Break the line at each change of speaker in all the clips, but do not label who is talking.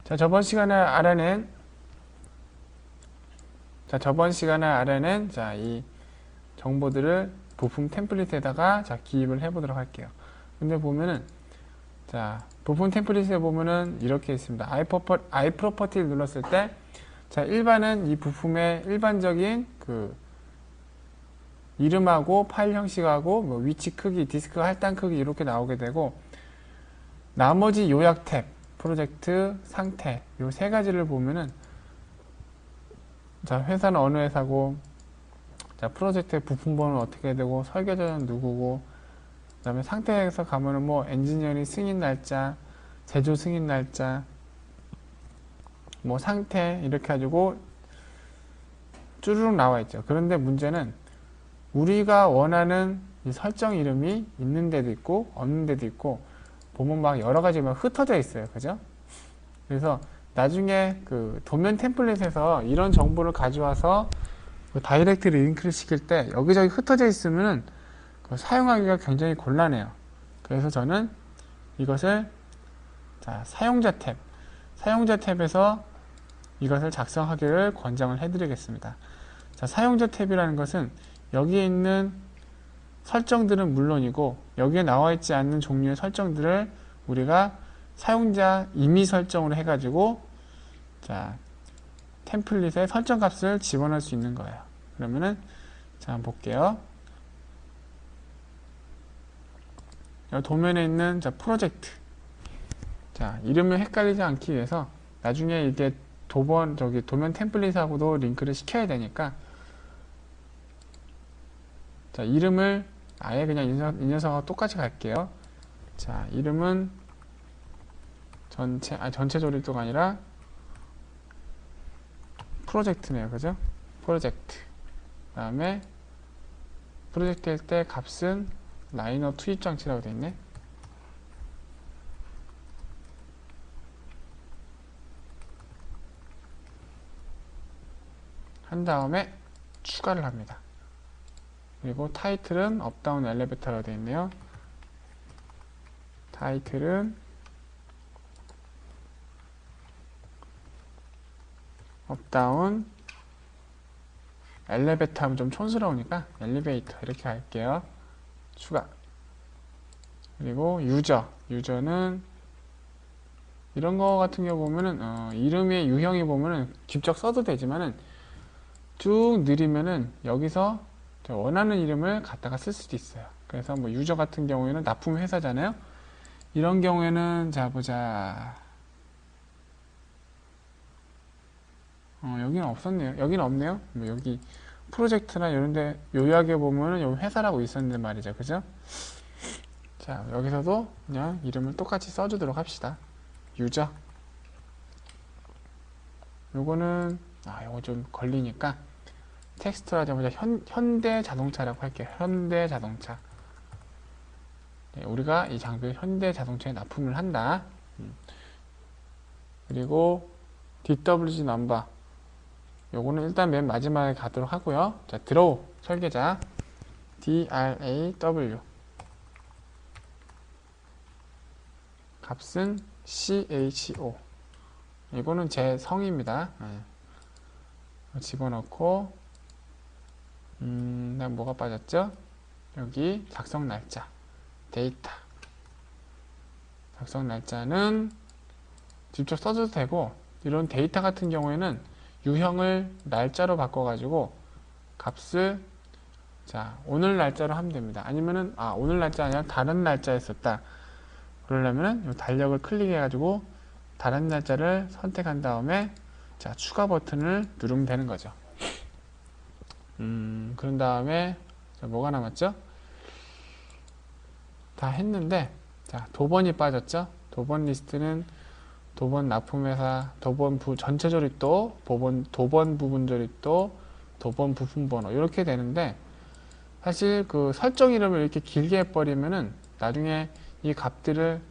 자, 저번 시간에 알아낸 이 정보들을 부품 템플릿에다가 기입을 해보도록 할게요. 근데 보면은 부품 템플릿에 보면은 이렇게 있습니다. I 프로퍼티를 눌렀을 때 일반은 이 부품의 일반적인 이름하고 파일 형식하고 위치 크기, 디스크 할당 크기 이렇게 나오게 되고, 나머지 요약 탭, 프로젝트, 상태 요 세 가지를 보면은 회사는 어느 회사고, 프로젝트의 부품 번호는 어떻게 되고, 설계자는 누구고, 그 다음에 상태에서 가면은 엔지니어링 승인 날짜, 제조 승인 날짜, 상태 이렇게 가지고 쭈루룩 나와 있죠. 그런데 문제는 우리가 원하는 이 설정 이름이 있는 데도 있고 없는 데도 있고, 보면 막 여러 가지 흩어져 있어요. 그죠? 그래서 나중에 도면 템플릿에서 이런 정보를 가져와서 다이렉트 링크를 시킬 때 여기저기 흩어져 있으면 사용하기가 굉장히 곤란해요. 그래서 저는 이것을 사용자 탭에서 이것을 작성하기를 권장을 해드리겠습니다. 사용자 탭이라는 것은 여기에 있는 설정들은 물론이고, 여기에 나와 있지 않는 종류의 설정들을 우리가 사용자 임의 설정으로 해가지고 템플릿에 설정 값을 집어넣을 수 있는 거예요. 그러면은 한번 볼게요. 도면에 있는 프로젝트. 이름을 헷갈리지 않기 위해서 나중에 이게 도면 템플릿하고도 링크를 시켜야 되니까, 이름을 아예 그냥 이 녀석하고 똑같이 갈게요. 이름은 전체 조립도가 아니라 프로젝트네요. 그죠? 프로젝트. 그 다음에 프로젝트일 때 값은 라이너 투입 장치라고 되어 있네. 한 다음에 추가를 합니다. 그리고 타이틀은 업다운 엘리베이터라고 되어 있네요. 타이틀은 업다운 엘리베이터 하면 좀 촌스러우니까 엘리베이터 이렇게 할게요. 추가. 그리고 유저는 이런 거 같은 경우 보면은 이름의 유형이 보면은 직접 써도 되지만은 쭉 느리면은 여기서 원하는 이름을 갖다가 쓸 수도 있어요. 그래서 유저 같은 경우에는 납품 회사잖아요. 이런 경우에는 보자. 여기는 없었네요. 여기는 없네요. 여기 프로젝트나 이런데 요약에 보면은 여기 회사라고 있었는데 말이죠. 그죠? 여기서도 그냥 이름을 똑같이 써주도록 합시다. 유저. 요거는 요거 좀 걸리니까 텍스트로 하자마자 현대 자동차라고 할게요. 현대 자동차. 네, 우리가 이 장비를 현대 자동차에 납품을 한다. 그리고 DWG 넘버. 요거는 일단 맨 마지막에 가도록 하고요. 드로우 설계자 DRAW. 값은 CHO. 이거는 제 성입니다. 집어넣고, 그다음 뭐가 빠졌죠? 여기 작성 날짜, 데이터. 작성 날짜는 직접 써줘도 되고, 이런 데이터 같은 경우에는 유형을 날짜로 바꿔가지고 값을 오늘 날짜로 하면 됩니다. 아니면은 오늘 날짜 아니라 다른 날짜에 썼다. 그러려면은 이 달력을 클릭해가지고 다른 날짜를 선택한 다음에 추가 버튼을 누르면 되는 거죠. 그런 다음에 뭐가 남았죠? 다 했는데 도번이 빠졌죠? 도번 리스트는 도번 납품회사, 도번 전체 조립도, 도번 부분 조립도, 도번 부품 번호 이렇게 되는데, 사실 설정 이름을 이렇게 길게 해버리면은 나중에 이 값들을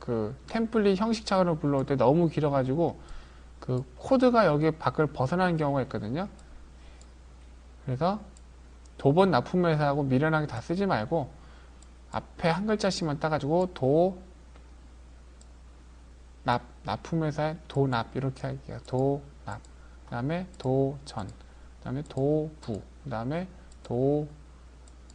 템플릿 형식창으로 불러올 때 너무 길어가지고 코드가 여기 밖을 벗어나는 경우가 있거든요. 그래서 도번 납품회사하고 미련하게 다 쓰지 말고 앞에 한 글자씩만 따가지고 납품회사의 도납 이렇게 할게요. 도납. 그 다음에 도전. 그 다음에 도부. 그 다음에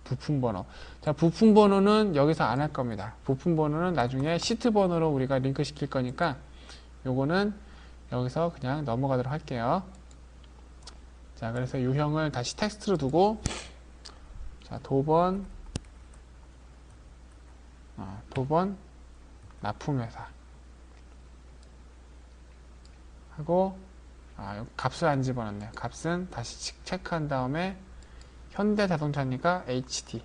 부품번호. 자, 부품번호는 여기서 안 할 겁니다. 부품번호는 나중에 시트 번호로 우리가 링크 시킬 거니까 요거는 여기서 그냥 넘어가도록 할게요. 자, 그래서 유형을 다시 텍스트로 두고, 자, 도번 납품회사 하고, 여기 값을 안 집어넣네요. 값은 다시 체크한 다음에 현대자동차니까 HD.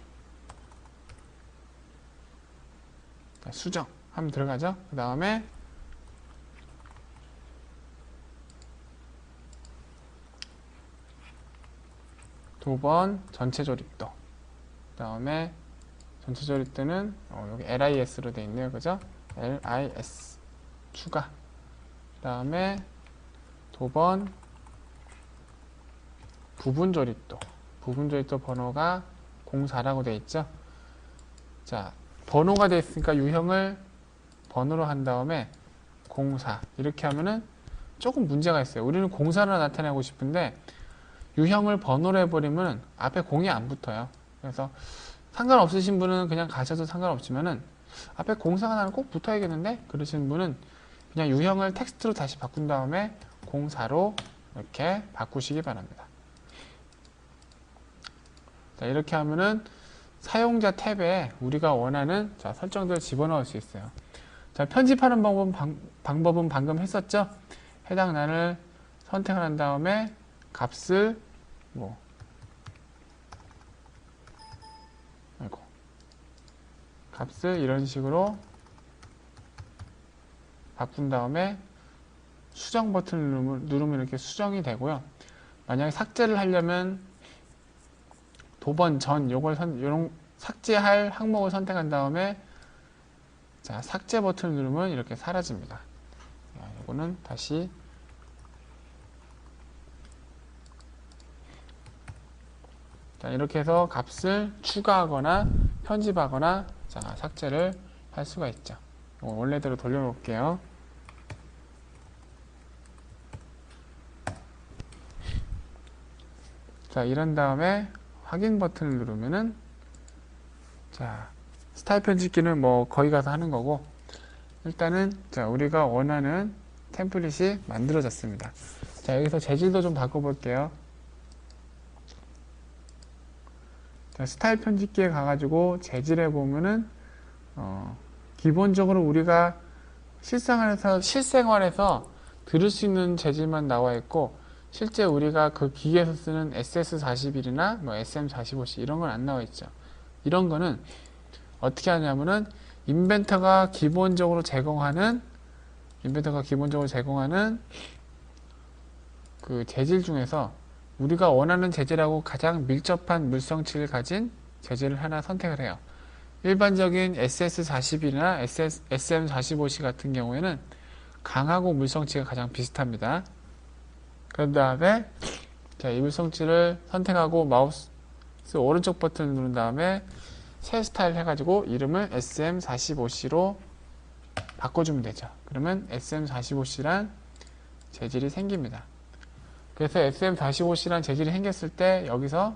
자, 수정 하면 들어가죠. 그 다음에 도번 전체 조립도. 그 다음에 전체 조립도는 여기 LIS로 되어 있네요. 그죠? LIS 추가. 그 다음에 도번 부분 조립도. 부분 조립도 번호가 04라고 되어 있죠. 자, 번호가 되어 있으니까 유형을 번호로 한 다음에 04 이렇게 하면은 조금 문제가 있어요. 우리는 04로 나타내고 싶은데 유형을 번호로 해버리면 앞에 0이 안 붙어요. 그래서 상관없으신 분은 그냥 가셔도 상관없지만은 앞에 04가 나는 꼭 붙어야겠는데 그러시는 분은 그냥 유형을 텍스트로 다시 바꾼 다음에 04로 이렇게 바꾸시기 바랍니다. 자, 이렇게 하면은 사용자 탭에 우리가 원하는 설정들을 집어넣을 수 있어요. 자, 편집하는 방법은 방금 했었죠? 해당栏을 선택을 한 다음에 값을 값을 이런 식으로 바꾼 다음에 수정 버튼을 누르면 이렇게 수정이 되고요. 만약에 삭제를 하려면 도번 전 요런 삭제할 항목을 선택한 다음에 자, 삭제 버튼을 누르면 이렇게 사라집니다. 이거는 다시 자, 이렇게 해서 값을 추가하거나 편집하거나 자, 삭제를 할 수가 있죠. 원래대로 돌려놓을게요. 자, 이런 다음에 확인 버튼을 누르면은 자, 스타일 편집기는 거기 가서 하는 거고 일단은 자, 우리가 원하는 템플릿이 만들어졌습니다. 자, 여기서 재질도 좀 바꿔볼게요. 자, 스타일 편집기에 가가지고 재질해 보면은 기본적으로 우리가 실생활에서 들을 수 있는 재질만 나와 있고 실제 우리가 그 기계에서 쓰는 SS41이나 SM45C 이런 건 안 나와 있죠. 이런 거는 어떻게 하냐면은 인벤터가 기본적으로 제공하는 그 재질 중에서 우리가 원하는 재질하고 가장 밀접한 물성치를 가진 재질을 하나 선택을 해요. 일반적인 SS41이나 SM45C 같은 경우에는 강하고 물성치가 가장 비슷합니다. 그 다음에 자, 이 물성치를 선택하고 마우스 오른쪽 버튼을 누른 다음에 새 스타일 해가지고 이름을 SM45C로 바꿔주면 되죠. 그러면 SM45C란 재질이 생깁니다. 그래서 SM45C란 재질이 생겼을 때 여기서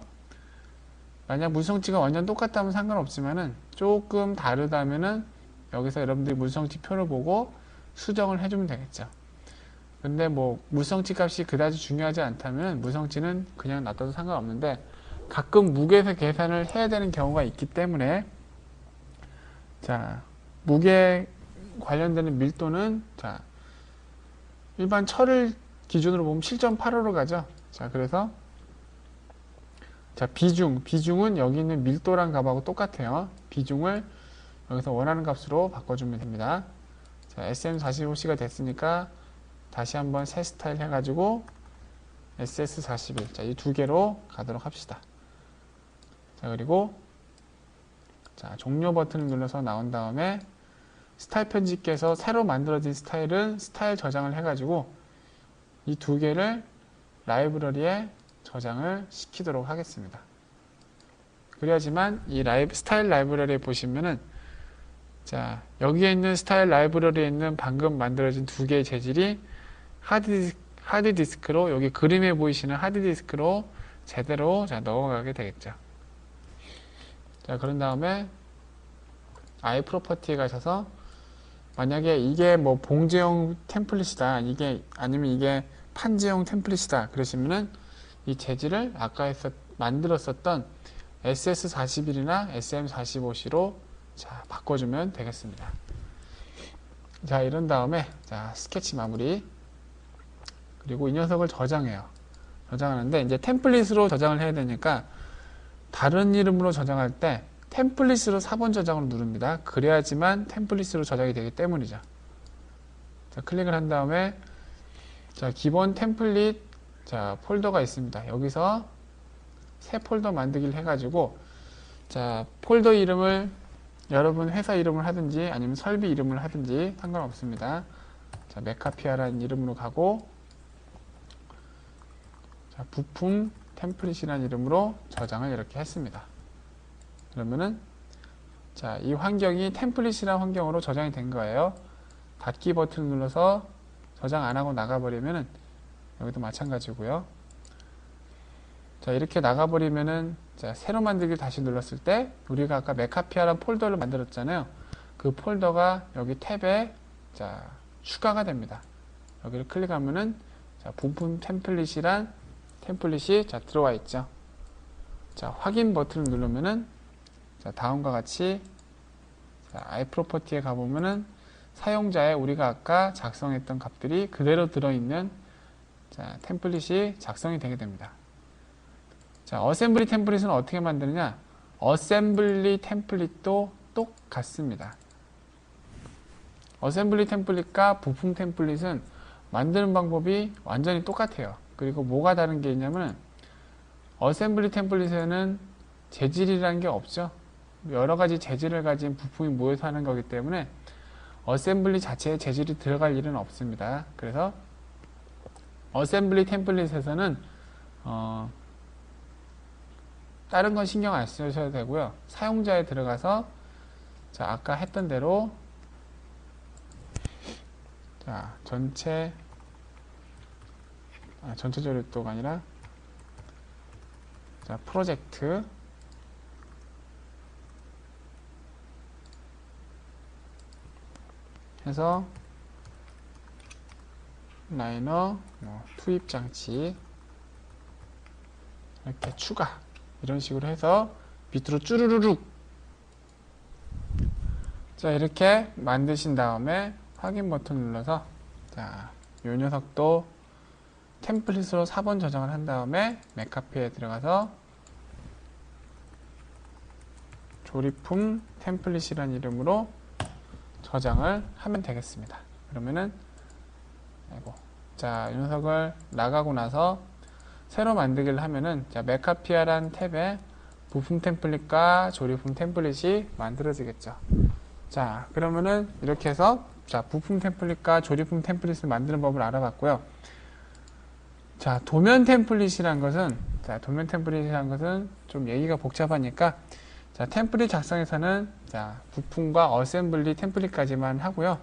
만약 물성치가 완전 똑같다면 상관없지만은 조금 다르다면은 여기서 여러분들이 물성치 표를 보고 수정을 해주면 되겠죠. 근데 물성치 값이 그다지 중요하지 않다면 물성치는 그냥 놔둬도 상관없는데 가끔 무게에서 계산을 해야 되는 경우가 있기 때문에 자, 무게 관련되는 밀도는 자, 일반 철을 기준으로 보면 7.85로 가죠. 자, 그래서 자, 비중은 여기 있는 밀도랑 값하고 똑같아요. 비중을 여기서 원하는 값으로 바꿔주면 됩니다. 자, SM45C가 됐으니까 다시 한번 새 스타일 해가지고 SS41 자, 이 두 개로 가도록 합시다. 자, 그리고 자, 종료 버튼을 눌러서 나온 다음에 스타일 편집기에서 새로 만들어진 스타일은 스타일 저장을 해가지고 이 두 개를 라이브러리에 저장을 시키도록 하겠습니다. 그래야지만 이 스타일 라이브러리에 보시면은 자, 여기에 있는 스타일 라이브러리에 있는 방금 만들어진 두 개의 재질이 하드디스크로, 여기 그림에 보이시는 하드디스크로 제대로 자, 넘어가게 되겠죠. 자, 그런 다음에 아이 프로퍼티에 가셔서 만약에 이게 뭐 봉제형 템플릿이다, 이게 아니면 이게 판지형 템플릿이다 그러시면은 이 재질을 아까 만들었었던 SS41이나 SM45C로 자, 바꿔주면 되겠습니다. 자, 이런 다음에 자, 스케치 마무리. 그리고 이 녀석을 저장해요. 저장하는데 이제 템플릿으로 저장을 해야 되니까 다른 이름으로 저장할 때 템플릿으로 4번 저장을 누릅니다. 그래야지만 템플릿으로 저장이 되기 때문이죠. 자, 클릭을 한 다음에 자, 기본 템플릿 자, 폴더가 있습니다. 여기서 새 폴더 만들기를 해가지고 자, 폴더 이름을 여러분 회사 이름을 하든지 아니면 설비 이름을 하든지 상관없습니다. 자, 메카피아라는 이름으로 가고 자, 부품 템플릿이라는 이름으로 저장을 이렇게 했습니다. 그러면은 자, 이 환경이 템플릿이라는 환경으로 저장이 된 거예요. 닫기 버튼을 눌러서 저장 안 하고 나가버리면은 여기도 마찬가지고요. 자, 이렇게 나가버리면은 자, 새로 만들기 다시 눌렀을 때 우리가 아까 메카피아라는 폴더를 만들었잖아요. 그 폴더가 여기 탭에 자, 추가가 됩니다. 여기를 클릭하면은 자, 부품 템플릿이란 템플릿이 자, 들어와 있죠. 자, 확인 버튼을 누르면은 자, 다음과 같이 자, 아이 프로퍼티에 가보면은 사용자의 우리가 아까 작성했던 값들이 그대로 들어있는 자, 템플릿이 작성이 되게 됩니다. 자, 어셈블리 템플릿은 어떻게 만드느냐? 어셈블리 템플릿도 똑같습니다. 어셈블리 템플릿과 부품 템플릿은 만드는 방법이 완전히 똑같아요. 그리고 뭐가 다른 게 있냐면 어셈블리 템플릿에는 재질이라는 게 없죠. 여러 가지 재질을 가진 부품이 모여서 하는 거기 때문에 어셈블리 자체에 재질이 들어갈 일은 없습니다. 그래서 어셈블리 템플릿에서는 다른 건 신경 안 쓰셔도 되고요. 사용자에 들어가서 자, 아까 했던 대로 자, 전체 조립도가 아니라 자, 프로젝트 해서 라이너 투입 장치 이렇게 추가 이런 식으로 해서 밑으로 쭈루루룩 자, 이렇게 만드신 다음에 확인 버튼 눌러서 자, 요 녀석도 템플릿으로 4번 저장을 한 다음에 메카피에 들어가서 조립품 템플릿이라는 이름으로 저장을 하면 되겠습니다. 그러면은 자, 이 녀석을 나가고 나서 새로 만들기를 하면은 자, 메카피아라는 탭에 부품 템플릿과 조립품 템플릿이 만들어지겠죠. 자, 그러면은 이렇게 해서 자, 부품 템플릿과 조립품 템플릿을 만드는 법을 알아봤고요. 자, 도면 템플릿이란 것은 좀 얘기가 복잡하니까 자, 템플릿 작성에서는 자, 부품과 어셈블리 템플릿까지만 하고요.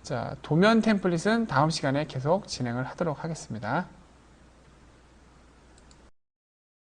자, 도면 템플릿은 다음 시간에 계속 진행을 하도록 하겠습니다.